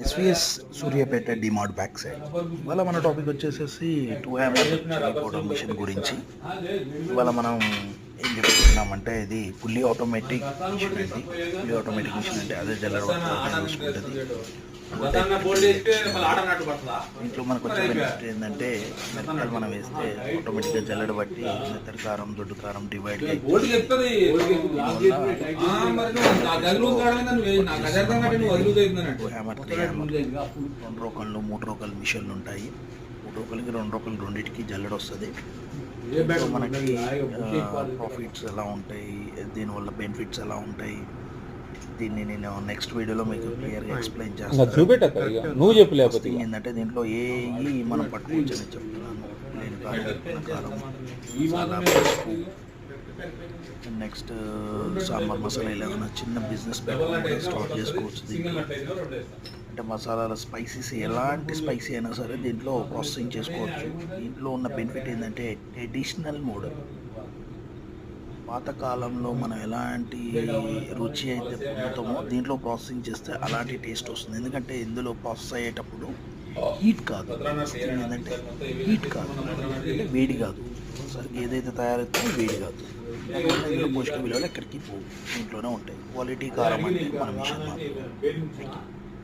SVS Suryapet DMart back side. ఇవాళ మన topic వచ్చేసేసి 2 చిల్లీ పౌడర్ మిషన్ గురించి. ఇవాళ మనం ఏం చెప్పుకుంటున్నామంటే ఇది ఫుల్లీ ఆటోమేటిక్ మిషన్ అండి. ఫుల్లీ ఆటోమేటిక్ మిషన్ అంటే అదే జల్లెడ చూసుకుంటుంది. ఇంట్లో మనకు వచ్చే బెనిఫిట్ ఏంటంటే మిరపకాయలు మనం వేస్తే ఆటోమేటిక్గా జల్లెడ బట్టి మెత్తడి కారం దొడ్డు కారం డివైడ్ హ్యామర్ 3 హ్యామర్ 2 రోకళ్ళు 3 రోకలు మిషన్లు ఉంటాయి. 3 రోకలకి 2 రోకలు రెండింటికి జల్లెడ వస్తుంది. మనకి ప్రాఫిట్స్ ఎలా ఉంటాయి, దీనివల్ల బెనిఫిట్స్ ఎలా ఉంటాయి, దీన్ని నేను నెక్స్ట్ వీడియోలో మీకు క్లియర్గా ఎక్స్ప్లెయిన్ చేస్తాను. నువ్వు చెప్పు లేకపోతే ఏంటంటే దీంట్లో ఏ మనం పట్టుకోవచ్చని చెప్తున్నాను. నేను కారం నెక్స్ట్ సాంబార్ మసాలా ఏదైనా చిన్న బిజినెస్ పెట్టుకుంటే స్టార్ట్ చేసుకోవచ్చు. దీంట్లో అంటే మసాలాల స్పైసీస్ ఎలాంటి స్పైసీ అయినా సరే దీంట్లో ప్రాసెసింగ్ చేసుకోవచ్చు. దీంట్లో ఉన్న బెనిఫిట్ ఏంటంటే ట్రెడిషనల్ మోడల్. పాతకాలంలో మనం ఎలాంటి రుచి అయితే పొందుతామో దీంట్లో ప్రాసెసింగ్ చేస్తే అలాంటి టేస్ట్ వస్తుంది. ఎందుకంటే ఇందులో ప్రాసెస్ అయ్యేటప్పుడు హీట్ కాదు, ఏంటంటే హీట్ కాదు అంటే వేడి కాదు, సరిగ్గా ఏదైతే తయారవుతుందో వేడి కాదు. అందువల్ల ఇందులో పోషక విలువలు ఎక్కడికి పోవు, దీంట్లోనే ఉంటాయి. క్వాలిటీ కారం అంటే మన మిషన్ మాత్రం.